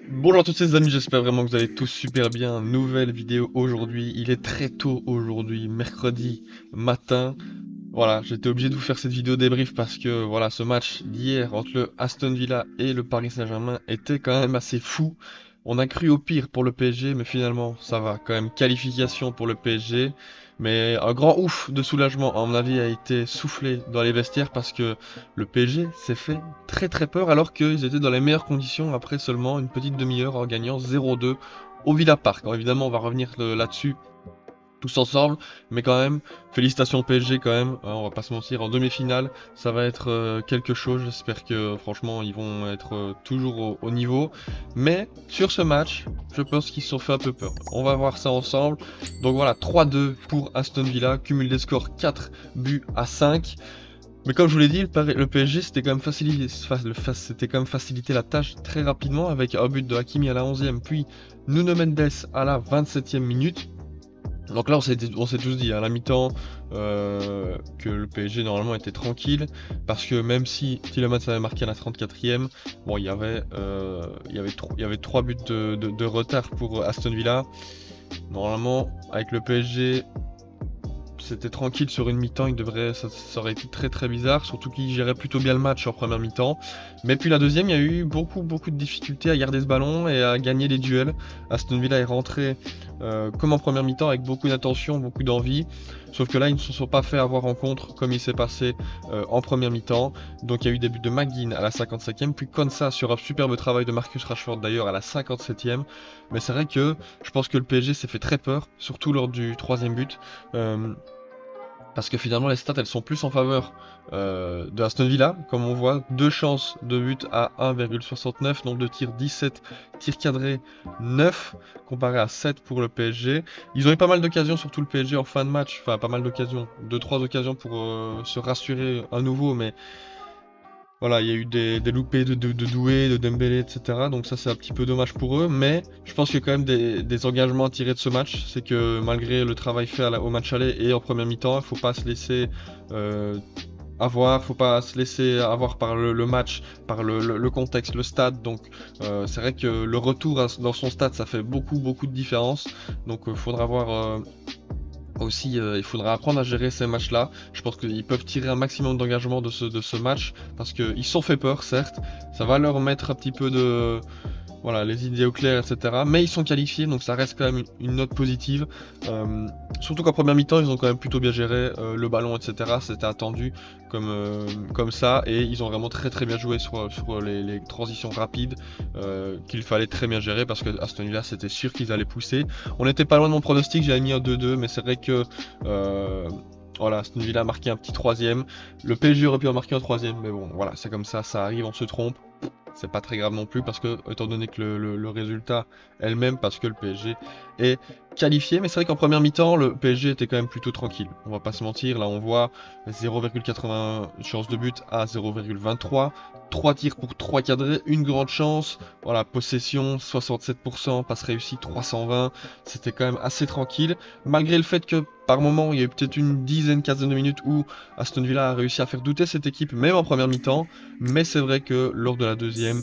Bonjour à tous les amis, j'espère vraiment que vous allez tous super bien. Nouvelle vidéo aujourd'hui, il est très tôt aujourd'hui, mercredi matin. Voilà, j'étais obligé de vous faire cette vidéo débrief parce que voilà, ce match d'hier entre le Aston Villa et le Paris Saint-Germain était quand même assez fou. On a cru au pire pour le PSG, mais finalement ça va, quand même qualification pour le PSG. Mais un grand ouf de soulagement, à mon avis, a été soufflé dans les vestiaires parce que le PSG s'est fait très très peur alors qu'ils étaient dans les meilleures conditions après seulement une petite demi-heure en gagnant 0-2 au Villa Park. Alors évidemment, on va revenir là-dessus tous ensemble, mais quand même, félicitations au PSG quand même, hein, on va pas se mentir, en demi-finale, ça va être quelque chose, j'espère que franchement ils vont être toujours au niveau, mais sur ce match, je pense qu'ils se sont fait un peu peur, on va voir ça ensemble, donc voilà, 3-2 pour Aston Villa, cumul des scores 4 buts à 5, mais comme je vous l'ai dit, le PSG c'était quand même c'était quand même facilité la tâche très rapidement avec un but de Hakimi à la 11e, puis Nuno Mendes à la 27e minute. Donc là, on s'est tous dit à la mi-temps que le PSG normalement était tranquille parce que même si Tielemans avait marqué à la 34e, bon, il y avait 3 buts de retard pour Aston Villa. Normalement, avec le PSG, c'était tranquille sur une mi-temps, ça aurait été très très bizarre, surtout qu'il gérait plutôt bien le match en première mi-temps. Mais puis la deuxième, il y a eu beaucoup de difficultés à garder ce ballon et à gagner les duels. Aston Villa est rentré comme en première mi-temps avec beaucoup d'attention, beaucoup d'envie. Sauf que là, ils ne se sont pas fait avoir en contre comme il s'est passé en première mi-temps. Donc il y a eu des buts de McGinn à la 55e, puis Konsa sur un superbe travail de Marcus Rashford d'ailleurs à la 57e. Mais c'est vrai que je pense que le PSG s'est fait très peur, surtout lors du troisième but. Euh, parce que finalement les stats elles sont plus en faveur de Aston Villa, comme on voit, 2 chances de but à 1,69, nombre de tirs 17, tirs cadrés 9, comparé à 7 pour le PSG. Ils ont eu pas mal d'occasions, surtout le PSG en fin de match, enfin pas mal d'occasions, 2-3 occasions pour se rassurer à nouveau, mais voilà, il y a eu des loupés de Doué, de Dembélé, etc. Donc ça c'est un petit peu dommage pour eux, mais je pense qu'il y a quand même des engagements à tirer de ce match. C'est que malgré le travail fait au match aller et en première mi-temps, il faut pas se laisser euh, faut pas se laisser avoir par le match, par le contexte, le stade. Donc c'est vrai que le retour dans son stade, ça fait beaucoup de différence. Donc il faudra voir aussi, il faudra apprendre à gérer ces matchs-là. Je pense qu'ils peuvent tirer un maximum d'engagement de ce match parce qu'ils sont fait peur, certes. Ça va leur mettre un petit peu de, voilà, les idées au clair, etc. Mais ils sont qualifiés, donc ça reste quand même une note positive. Surtout qu'en première mi-temps, ils ont quand même plutôt bien géré le ballon, etc. C'était attendu comme ça, et ils ont vraiment très bien joué sur les transitions rapides qu'il fallait très bien gérer parce que Aston Villa, c'était sûr qu'ils allaient pousser. On n'était pas loin de mon pronostic, j'avais mis un 2-2, mais c'est vrai que euh, voilà, Aston Villa a marqué un petit troisième. Le PSG aurait pu en marquer un troisième, mais bon, voilà, c'est comme ça arrive, on se trompe. C'est pas très grave non plus parce que, étant donné que le résultat elle-même, parce que le PSG est qualifié, mais c'est vrai qu'en première mi-temps, le PSG était quand même plutôt tranquille. On va pas se mentir, là on voit 0,80 chance de but à 0,23, 3 tirs pour 3 cadrés, une grande chance, voilà, possession 67%, passe réussie 320, c'était quand même assez tranquille, malgré le fait que par moment il y a eu peut-être une quinzaine de minutes où Aston Villa a réussi à faire douter cette équipe, même en première mi-temps, mais c'est vrai que lors de la deuxième,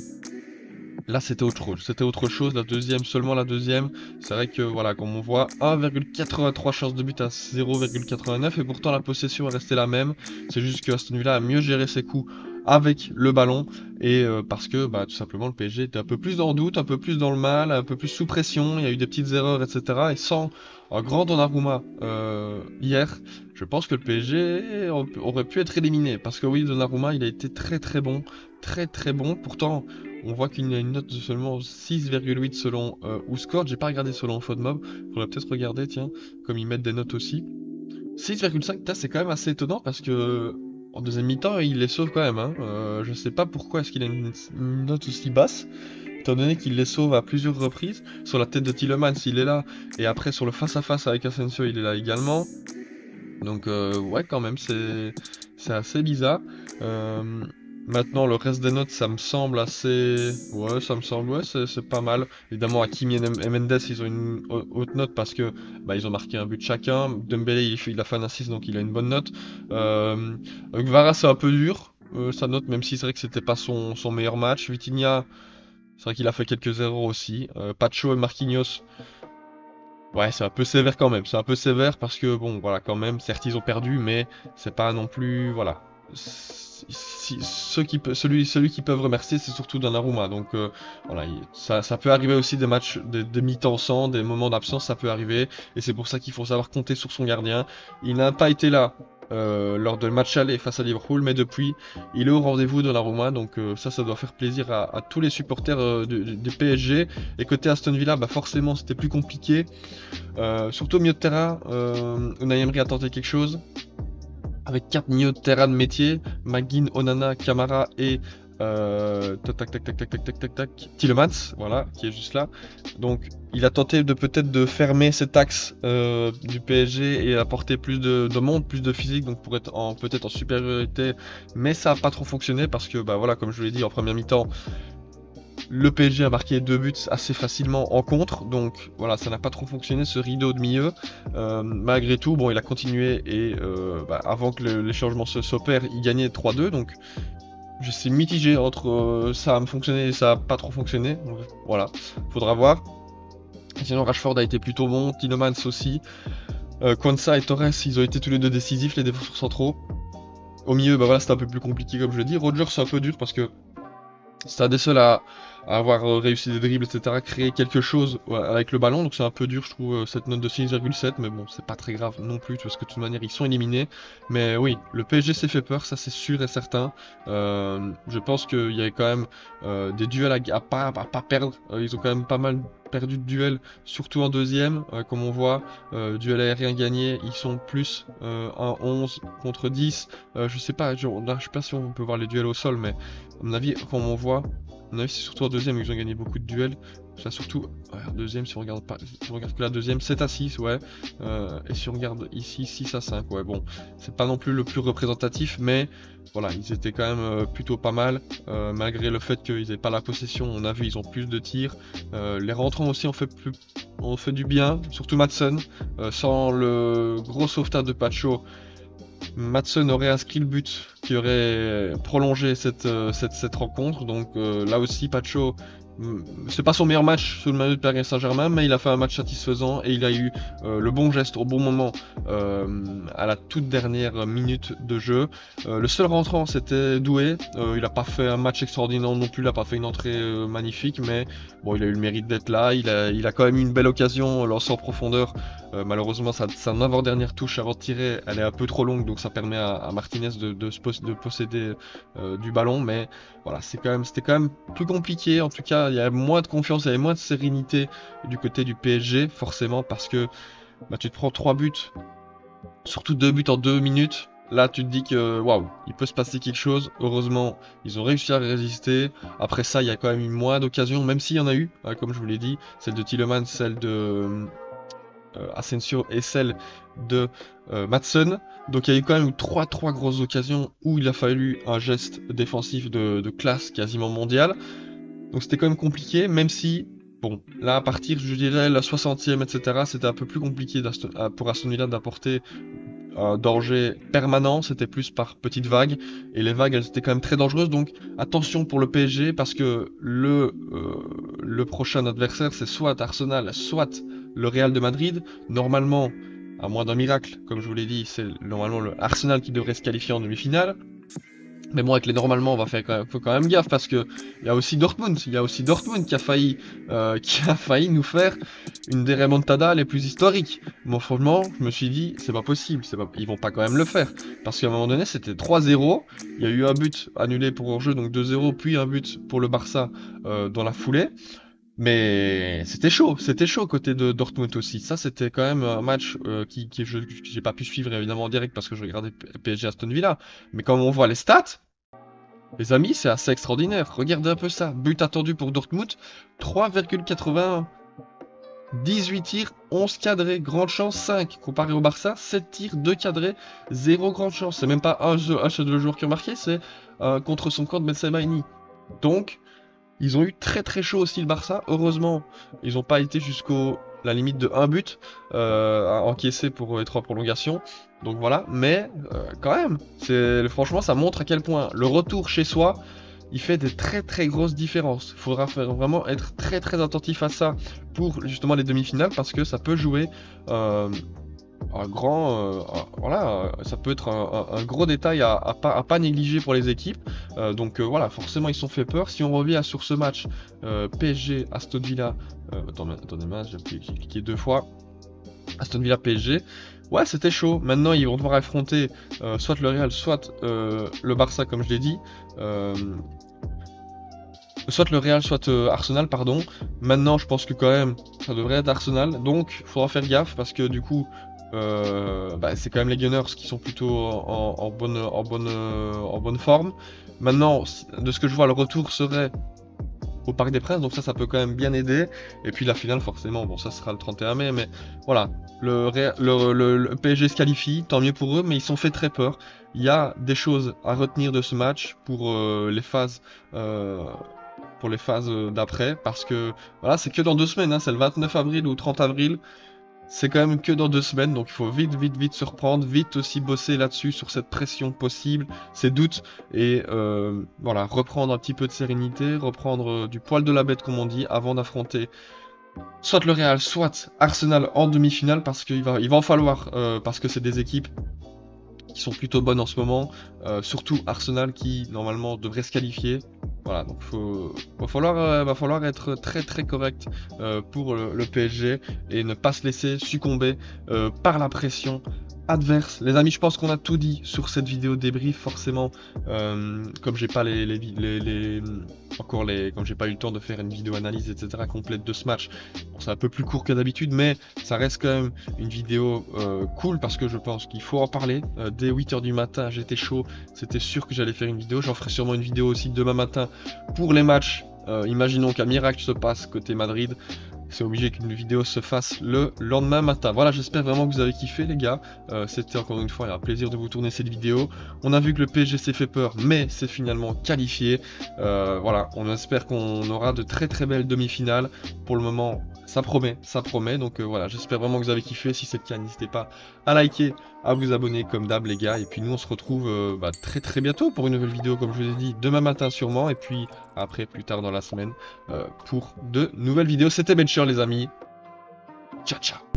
là c'était autre chose. C'était autre chose, la deuxième, seulement la deuxième. C'est vrai que voilà, comme on voit, 1,83 chances de but à 0,89 et pourtant la possession est restée la même. C'est juste que Aston Villa a mieux géré ses coups avec le ballon et parce que bah, tout simplement le PSG était un peu plus dans le doute, un peu plus dans le mal, un peu plus sous pression, il y a eu des petites erreurs, etc. Et sans un grand Donnarumma hier, je pense que le PSG aurait pu être éliminé parce que oui, Donnarumma il a été très bon, très bon. Pourtant, on voit qu'il a une note de seulement 6,8 selon Ourscore. J'ai pas regardé selon FODMOB. Faudrait peut-être regarder, tiens, comme ils mettent des notes aussi. 6,5, c'est quand même assez étonnant parce que en deuxième mi-temps, il les sauve quand même. Hein. Je sais pas pourquoi est-ce qu'il a une note aussi basse, étant donné qu'il les sauve à plusieurs reprises. Sur la tête de Tielemans, il est là, et après sur le face-à-face avec Asensio, il est là également. Donc ouais, quand même, c'est assez bizarre. Euh, Maintenant, le reste des notes, ça me semble assez... Ouais, ça me semble, ouais, c'est pas mal. Évidemment, Hakimi et Mendes, ils ont une haute note parce que bah, ils ont marqué un but chacun. Dembélé, il a fait un assist, donc il a une bonne note. Kvara, c'est un peu dur, sa note, même si c'est vrai que c'était pas son meilleur match. Vitinha, C'est vrai qu'il a fait quelques erreurs aussi. Pacho et Marquinhos, ouais, c'est un peu sévère quand même. C'est un peu sévère parce que, bon, voilà, quand même, certes, ils ont perdu, mais c'est pas non plus, voilà. Celui qui peuvent remercier, c'est surtout Donnarumma. Donc, voilà, ça peut arriver aussi des matchs, des mi-temps sans, des moments d'absence, ça peut arriver. Et c'est pour ça qu'il faut savoir compter sur son gardien. Il n'a pas été là lors de match aller face à Liverpool, mais depuis, il est au rendez-vous Donnarumma. Donc, ça doit faire plaisir à tous les supporters du PSG. Et côté Aston Villa, bah forcément, c'était plus compliqué. Surtout au milieu de terrain, Unai Emery a tenté quelque chose. Avec 4 milieux de terrain de métier, McGinn, Onana, Camara et Tielemans, voilà, qui est juste là. Donc il a tenté de peut-être de fermer cet axe du PSG et apporter plus de monde, plus de physique, donc pour être peut-être en supériorité, mais ça n'a pas trop fonctionné parce que bah voilà, comme je vous l'ai dit en première mi-temps, le PSG a marqué 2 buts assez facilement en contre, donc voilà, ça n'a pas trop fonctionné ce rideau de milieu. Malgré tout, bon, il a continué et avant que les changements s'opèrent, il gagnait 3-2, donc je suis mitigé entre ça a fonctionné et ça a pas trop fonctionné. Donc, voilà, faudra voir. Sinon, Rashford a été plutôt bon, Tielemans aussi. Kwanza et Torres, ils ont été tous les deux décisifs, les défenseurs centraux. Au milieu, bah voilà, c'était un peu plus compliqué comme je l'ai dit. Rodgers, c'est un peu dur parce que c'est un des seuls à avoir réussi des dribbles, etc., créer quelque chose avec le ballon, donc c'est un peu dur, je trouve, cette note de 6,7, mais bon, c'est pas très grave non plus, parce que de toute manière, ils sont éliminés. Mais oui, le PSG s'est fait peur, ça c'est sûr et certain. Je pense qu'il y avait quand même des duels à pas perdre. Ils ont quand même pas mal perdu de duels, surtout en deuxième, comme on voit, duel aérien gagné, ils sont plus en 11 contre 10. Je sais pas, je sais pas si on peut voir les duels au sol, mais à mon avis, comme on voit, à mon avis, c'est surtout en deuxième ils ont gagné beaucoup de duels. Ça surtout, ouais, en deuxième, si on regarde pas, si on regarde que la deuxième, 7-6, ouais. Et si on regarde ici, 6-5, ouais. Bon, c'est pas non plus le plus représentatif, mais voilà, ils étaient quand même plutôt pas mal. Malgré le fait qu'ils n'aient pas la possession, on a vu, ils ont plus de tirs. Les rentrants aussi ont fait du bien, surtout Madsen. Sans le gros sauvetage de Pacho, Madsen aurait inscrit le but qui aurait prolongé cette rencontre. Donc là aussi, Pacho, c'est pas son meilleur match sous le maillot de Paris Saint-Germain, mais il a fait un match satisfaisant et il a eu le bon geste au bon moment à la toute dernière minute de jeu. Le seul rentrant, c'était Doué. Il a pas fait un match extraordinaire non plus, il a pas fait une entrée magnifique, mais bon, il a eu le mérite d'être là. Il a quand même eu une belle occasion, lancé en profondeur. Malheureusement, sa avant-dernière touche avant de tirer, elle est un peu trop longue, donc ça permet à Martinez de posséder du ballon. Mais voilà, c'était quand même plus compliqué. En tout cas, il y avait moins de confiance, il y avait moins de sérénité du côté du PSG, forcément, parce que bah, tu te prends 3 buts, surtout 2 buts en 2 minutes. Là, tu te dis que waouh, il peut se passer quelque chose. Heureusement, ils ont réussi à résister. Après ça, il y a quand même eu moins d'occasions, même s'il y en a eu, comme je vous l'ai dit, celle de Tielemans, celle de Asensio et celle de Madsen. Donc il y a eu quand même eu trois grosses occasions où il a fallu un geste défensif de classe quasiment mondiale. Donc c'était quand même compliqué, même si, bon, là à partir, je dirais, la 60e, etc., c'était un peu plus compliqué pour Aston Villa d'apporter un danger permanent, c'était plus par petites vagues, et les vagues elles étaient quand même très dangereuses, donc attention pour le PSG, parce que le prochain adversaire c'est soit Arsenal, soit le Real de Madrid. Normalement, à moins d'un miracle, comme je vous l'ai dit, c'est normalement le Arsenal qui devrait se qualifier en demi-finale. Mais bon, avec les normalement, faut quand même gaffe parce que il y a aussi Dortmund, qui a failli nous faire une des remontadas les plus historiques. Bon, franchement, je me suis dit, c'est pas possible, ils vont pas quand même le faire parce qu'à un moment donné, c'était 3-0, il y a eu un but annulé pour hors-jeu, donc 2-0, puis un but pour le Barça dans la foulée. Mais c'était chaud côté de Dortmund aussi. Ça, c'était quand même un match que j'ai pas pu suivre évidemment en direct parce que je regardais PSG Aston Villa. Mais quand on voit les stats, les amis, c'est assez extraordinaire. Regardez un peu ça. But attendu pour Dortmund, 3,81. 18 tirs, 11 cadrés, grande chance 5. Comparé au Barça, 7 tirs, 2 cadrés, 0 grande chance. C'est même pas un seul joueur qui a marqué, c'est contre son camp de Benzemaini. Donc, ils ont eu très chaud aussi le Barça. Heureusement, ils n'ont pas été jusqu'au la limite de 1 but à encaisser pour les 3 prolongations. Donc voilà, mais quand même, franchement ça montre à quel point le retour chez soi, il fait des très grosses différences. Il faudra vraiment être très attentif à ça pour justement les demi-finales parce que ça peut jouer un grand, voilà, ça peut être un gros détail à pas négliger pour les équipes. Donc voilà, forcément ils sont fait peur. Si on revient sur ce match PSG Aston Villa, attendez, j'ai cliqué 2 fois. Aston Villa PSG, ouais c'était chaud. Maintenant ils vont devoir affronter soit le Real, soit le Barça comme je l'ai dit. Soit le Real, soit Arsenal, pardon. Maintenant, je pense que quand même, ça devrait être Arsenal. Donc, il faudra faire gaffe parce que du coup, c'est quand même les Gunners qui sont plutôt en bonne forme. Maintenant, de ce que je vois, le retour serait au Parc des Princes, donc ça peut quand même bien aider. Et puis la finale, forcément, bon, ça sera le 31 mai, mais voilà, le PSG se qualifie, tant mieux pour eux, mais ils sont fait très peur. Il y a des choses à retenir de ce match pour les phases d'après, parce que voilà, c'est que dans 2 semaines, hein, c'est le 29 avril ou 30 avril. C'est quand même que dans 2 semaines, donc il faut vite se reprendre, vite aussi bosser là-dessus, sur cette pression possible, ces doutes, et voilà, reprendre un petit peu de sérénité, reprendre du poil de la bête comme on dit, avant d'affronter soit le Real, soit Arsenal en demi-finale, parce qu'il va en falloir, parce que c'est des équipes qui sont plutôt bonnes en ce moment, surtout Arsenal qui normalement devrait se qualifier. Voilà, donc va falloir être très correct pour le PSG et ne pas se laisser succomber par la pression adverse. Les amis, je pense qu'on a tout dit sur cette vidéo débrief. Forcément, comme j'ai pas comme j'ai pas eu le temps de faire une vidéo analyse etc complète de ce match, bon, c'est un peu plus court que d'habitude, mais ça reste quand même une vidéo cool parce que je pense qu'il faut en parler. Dès 8 h du matin, j'étais chaud, c'était sûr que j'allais faire une vidéo. J'en ferai sûrement une vidéo aussi demain matin pour les matchs. Imaginons qu'un miracle se passe côté Madrid, c'est obligé qu'une vidéo se fasse le lendemain matin. Voilà, j'espère vraiment que vous avez kiffé les gars. C'était encore une fois un plaisir de vous tourner cette vidéo. On a vu que le PSG s'est fait peur, mais c'est finalement qualifié. Voilà, on espère qu'on aura de très belles demi-finales. Pour le moment, ça promet. Donc voilà, j'espère vraiment que vous avez kiffé. Si c'est le cas, n'hésitez pas à liker, à vous abonner comme d'hab les gars. Et puis nous on se retrouve très bientôt pour une nouvelle vidéo comme je vous ai dit, demain matin sûrement. Et puis après plus tard dans la semaine pour de nouvelles vidéos. C'était Bencher les amis. Ciao ciao.